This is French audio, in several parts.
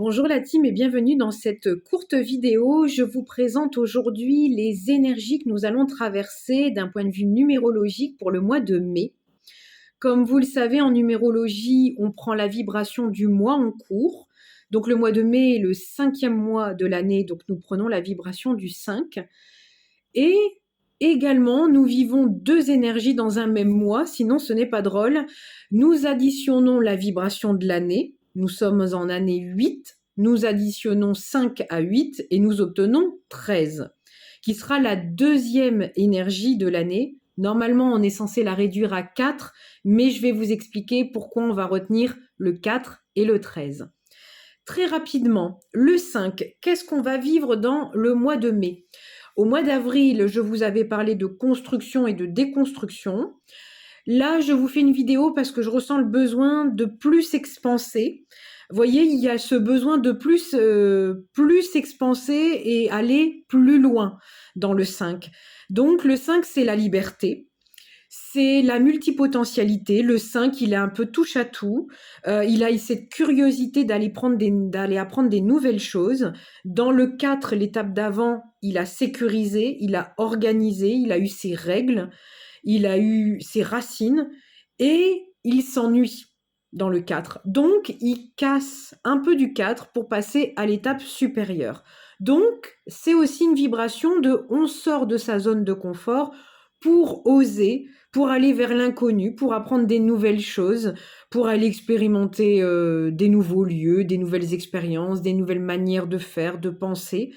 Bonjour la team et bienvenue dans cette courte vidéo. Je vous présente aujourd'hui les énergies que nous allons traverser d'un point de vue numérologique pour le mois de mai. Comme vous le savez, en numérologie, on prend la vibration du mois en cours. Donc le mois de mai est le 5e mois de l'année, donc nous prenons la vibration du 5. Et également, nous vivons deux énergies dans un même mois, sinon ce n'est pas drôle. Nous additionnons la vibration de l'année. Nous sommes en année 8. Nous additionnons 5 à 8 et nous obtenons 13, qui sera la deuxième énergie de l'année. Normalement, on est censé la réduire à 4, mais je vais vous expliquer pourquoi on va retenir le 4 et le 13. Très rapidement, le 5, qu'est-ce qu'on va vivre dans le mois de mai ? Au mois d'avril, je vous avais parlé de construction et de déconstruction. Là, je vous fais une vidéo parce que je ressens le besoin de plus expanser. Vous voyez, il y a ce besoin de plus expanser et aller plus loin dans le 5. Donc, le 5, c'est la liberté. C'est la multipotentialité. Le 5, il est un peu touche à tout. Il a cette curiosité d'aller apprendre des nouvelles choses. Dans le 4, l'étape d'avant, il a sécurisé, il a organisé, il a eu ses règles, il a eu ses racines et il s'ennuie dans le 4. Donc, il casse un peu du 4 pour passer à l'étape supérieure. Donc, c'est aussi une vibration de on sort de sa zone de confort pour oser, pour aller vers l'inconnu, pour apprendre des nouvelles choses, pour aller expérimenter des nouveaux lieux, des nouvelles expériences, des nouvelles manières de faire, de penser.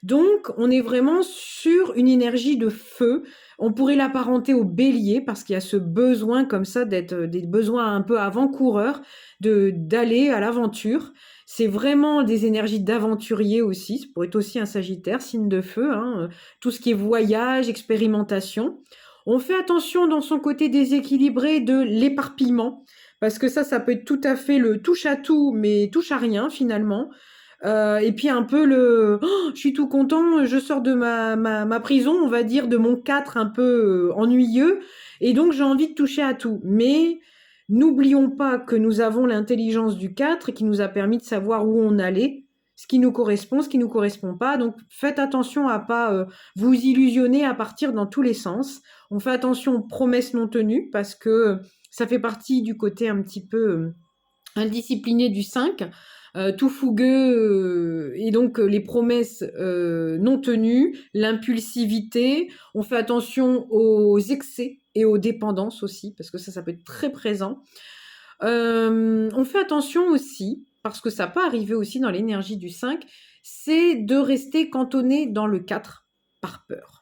Donc, on est vraiment sur une énergie de feu. On pourrait l'apparenter au bélier parce qu'il y a ce besoin comme ça d'être des besoins un peu avant-coureurs, d'aller à l'aventure. C'est vraiment des énergies d'aventurier aussi. Ça pourrait être aussi un Sagittaire, signe de feu, hein. Tout ce qui est voyage, expérimentation. On fait attention dans son côté déséquilibré de l'éparpillement parce que ça peut être tout à fait le touche à tout, mais touche à rien finalement. Et puis un peu je suis tout content, je sors de ma prison, on va dire, de mon 4 un peu ennuyeux, et donc j'ai envie de toucher à tout. Mais n'oublions pas que nous avons l'intelligence du 4 qui nous a permis de savoir où on allait, ce qui nous correspond, ce qui nous correspond pas. Donc faites attention à pas vous illusionner à partir dans tous les sens. On fait attention aux promesses non tenues parce que ça fait partie du côté un petit peu indiscipliné du 5. Tout fougueux et donc les promesses non tenues, l'impulsivité. On fait attention aux excès et aux dépendances aussi, parce que ça peut être très présent. On fait attention aussi, parce que ça peut arriver aussi dans l'énergie du 5, c'est de rester cantonné dans le 4 par peur.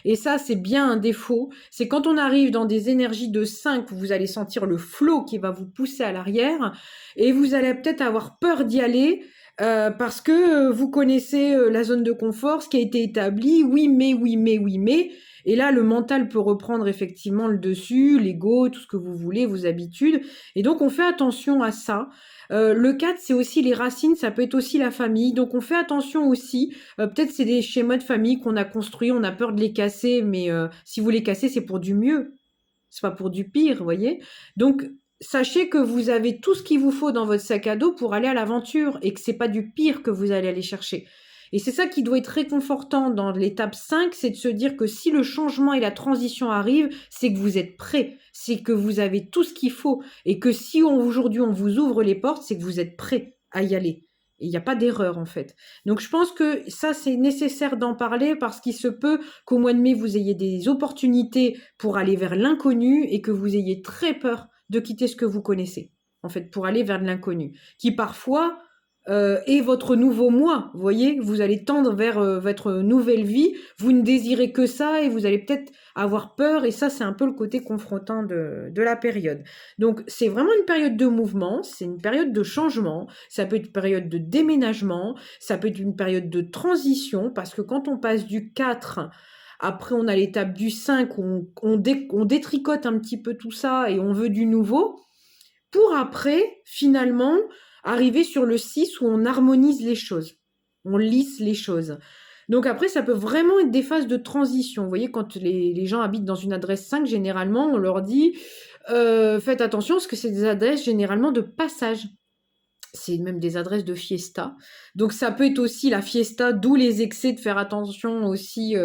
Et ça, c'est bien un défaut. C'est quand on arrive dans des énergies de 5, vous allez sentir le flot qui va vous pousser à l'arrière et vous allez peut-être avoir peur d'y aller parce que vous connaissez la zone de confort, ce qui a été établi, oui mais. Et là, le mental peut reprendre effectivement le dessus, l'ego, tout ce que vous voulez, vos habitudes. Et donc, on fait attention à ça. Le 4, c'est aussi les racines, ça peut être aussi la famille. Donc, on fait attention aussi. Peut-être c'est des schémas de famille qu'on a construits, on a peur de les casser, mais si vous les cassez, c'est pour du mieux. C'est pas pour du pire, vous voyez. Donc, sachez que vous avez tout ce qu'il vous faut dans votre sac à dos pour aller à l'aventure et que c'est pas du pire que vous allez aller chercher. Et c'est ça qui doit être réconfortant dans l'étape 5, c'est de se dire que si le changement et la transition arrivent, c'est que vous êtes prêt, c'est que vous avez tout ce qu'il faut et que si aujourd'hui on vous ouvre les portes, c'est que vous êtes prêt à y aller. Et il n'y a pas d'erreur en fait. Donc je pense que ça c'est nécessaire d'en parler parce qu'il se peut qu'au mois de mai vous ayez des opportunités pour aller vers l'inconnu et que vous ayez très peur de quitter ce que vous connaissez, en fait, pour aller vers de l'inconnu, qui parfois est votre nouveau moi, vous voyez, vous allez tendre vers votre nouvelle vie, vous ne désirez que ça et vous allez peut-être avoir peur et ça c'est un peu le côté confrontant de la période. Donc c'est vraiment une période de mouvement, c'est une période de changement, ça peut être une période de déménagement, ça peut être une période de transition parce que quand on passe du 4, après on a l'étape du 5 où on détricote un petit peu tout ça et on veut du nouveau, pour après finalement arriver sur le 6 où on harmonise les choses, on lisse les choses. Donc après, ça peut vraiment être des phases de transition. Vous voyez, quand les gens habitent dans une adresse 5, généralement, on leur dit faites attention parce que c'est des adresses généralement de passage. c'est même des adresses de fiesta. Donc ça peut être aussi la fiesta, d'où les excès, de faire attention aussi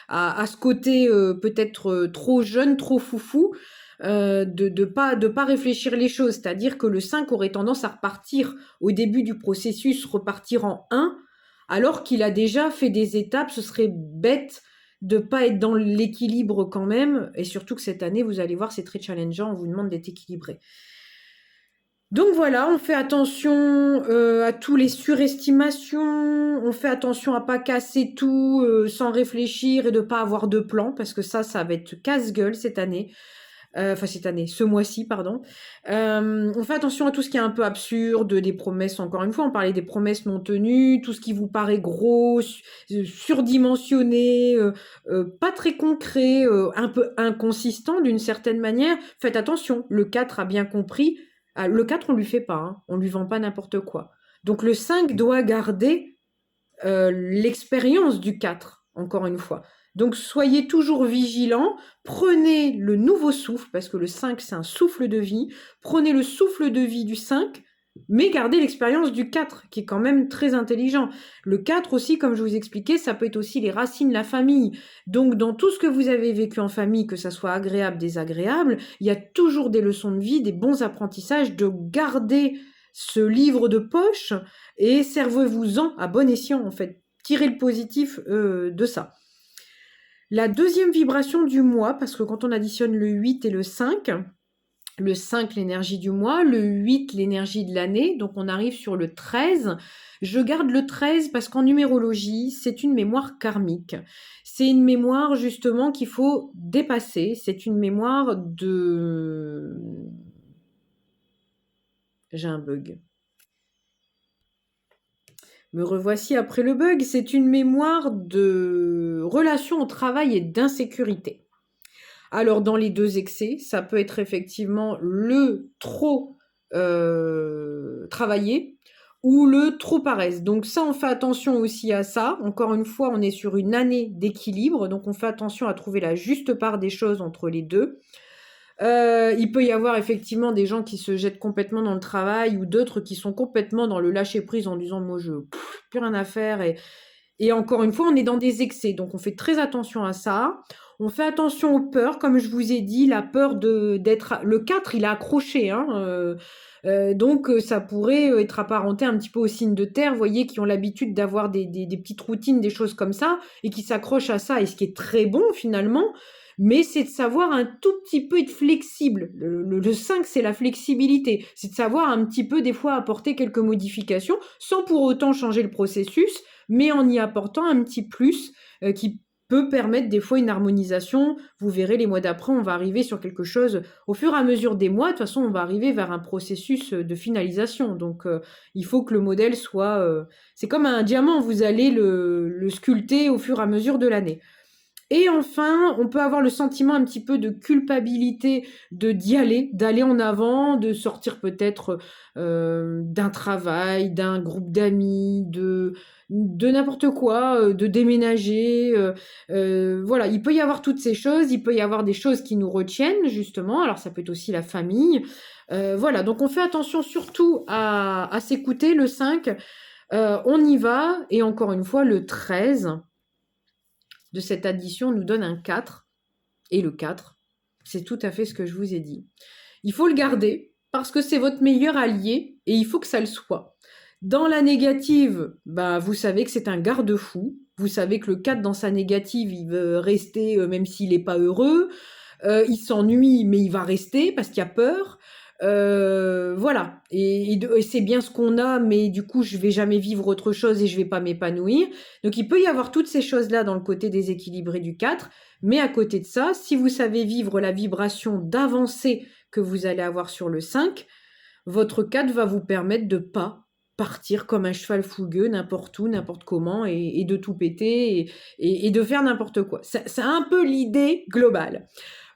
à ce côté peut-être trop jeune, trop foufou, de pas réfléchir les choses. C'est-à-dire que le 5 aurait tendance à repartir au début du processus, repartir en 1, alors qu'il a déjà fait des étapes. Ce serait bête de pas être dans l'équilibre quand même. Et surtout que cette année, vous allez voir, c'est très challengeant. On vous demande d'être équilibré. Donc voilà, on fait attention à tous les surestimations, on fait attention à pas casser tout sans réfléchir et de pas avoir de plan, parce que ça va être casse-gueule cette année. Ce mois-ci, pardon. On fait attention à tout ce qui est un peu absurde, des promesses, encore une fois, on parlait des promesses non tenues, tout ce qui vous paraît gros, surdimensionné, pas très concret, un peu inconsistant d'une certaine manière. Faites attention, le 4 a bien compris. Le 4, on lui fait pas, hein. On lui vend pas n'importe quoi. Donc le 5 doit garder l'expérience du 4, encore une fois. Donc soyez toujours vigilants, prenez le nouveau souffle, parce que le 5 c'est un souffle de vie, prenez le souffle de vie du 5, mais gardez l'expérience du 4, qui est quand même très intelligent. Le 4 aussi, comme je vous expliquais, ça peut être aussi les racines, la famille. Donc dans tout ce que vous avez vécu en famille, que ça soit agréable, désagréable, il y a toujours des leçons de vie, des bons apprentissages, de garder ce livre de poche et servez-vous-en à bon escient en fait. Tirez le positif de ça. La deuxième vibration du mois, parce que quand on additionne le 8 et le 5 l'énergie du mois, le 8 l'énergie de l'année, donc on arrive sur le 13. Je garde le 13 parce qu'en numérologie, c'est une mémoire karmique. C'est une mémoire justement qu'il faut dépasser, c'est une mémoire de... J'ai un bug. Me revoici après le bug, c'est une mémoire de relation au travail et d'insécurité. Alors dans les deux excès, ça peut être effectivement le trop travailler ou le trop paresse. Donc ça, on fait attention aussi à ça. Encore une fois, on est sur une année d'équilibre, donc on fait attention à trouver la juste part des choses entre les deux. Il peut y avoir effectivement des gens qui se jettent complètement dans le travail ou d'autres qui sont complètement dans le lâcher-prise en disant « moi, plus rien à faire ». Et encore une fois, on est dans des excès, donc on fait très attention à ça. On fait attention aux peurs, comme je vous ai dit, la peur d'être... Le 4, il est accroché, hein, donc ça pourrait être apparenté un petit peu aux signes de terre, vous voyez, qui ont l'habitude d'avoir des petites routines, des choses comme ça, et qui s'accrochent à ça, et ce qui est très bon finalement, mais c'est de savoir un tout petit peu être flexible. Le 5, c'est la flexibilité. C'est de savoir un petit peu, des fois, apporter quelques modifications, sans pour autant changer le processus, mais en y apportant un petit plus qui peut permettre des fois une harmonisation. Vous verrez, les mois d'après, on va arriver sur quelque chose, au fur et à mesure des mois, de toute façon, on va arriver vers un processus de finalisation. Donc, il faut que le modèle soit... c'est comme un diamant, vous allez le sculpter au fur et à mesure de l'année. Et enfin, on peut avoir le sentiment un petit peu de culpabilité d'y aller, d'aller en avant, de sortir peut-être d'un travail, d'un groupe d'amis, de n'importe quoi, de déménager. Voilà, il peut y avoir toutes ces choses, il peut y avoir des choses qui nous retiennent justement, alors ça peut être aussi la famille. Voilà, donc on fait attention surtout à s'écouter, le 5. On y va, et encore une fois, le 13 de cette addition nous donne un 4. Et le 4, c'est tout à fait ce que je vous ai dit. Il faut le garder parce que c'est votre meilleur allié et il faut que ça le soit. Dans la négative, vous savez que c'est un garde-fou. Vous savez que le 4, dans sa négative, il veut rester même s'il n'est pas heureux. Il s'ennuie, mais il va rester parce qu'il a peur. Voilà, et c'est bien ce qu'on a, mais du coup je vais jamais vivre autre chose et je vais pas m'épanouir. Donc il peut y avoir toutes ces choses-là dans le côté déséquilibré du 4, mais à côté de ça, si vous savez vivre la vibration d'avancée que vous allez avoir sur le 5, votre 4 va vous permettre de pas partir comme un cheval fougueux n'importe où, n'importe comment, et de tout péter et de faire n'importe quoi. C'est un peu l'idée globale.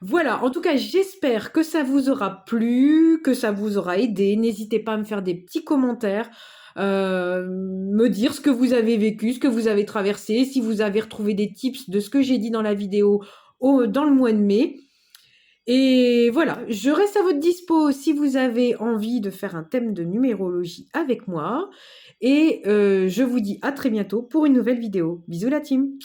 Voilà, en tout cas, j'espère que ça vous aura plu, que ça vous aura aidé. N'hésitez pas à me faire des petits commentaires, me dire ce que vous avez vécu, ce que vous avez traversé, si vous avez retrouvé des tips de ce que j'ai dit dans la vidéo dans le mois de mai. Et voilà, je reste à votre dispo si vous avez envie de faire un thème de numérologie avec moi. Et je vous dis à très bientôt pour une nouvelle vidéo. Bisous la team!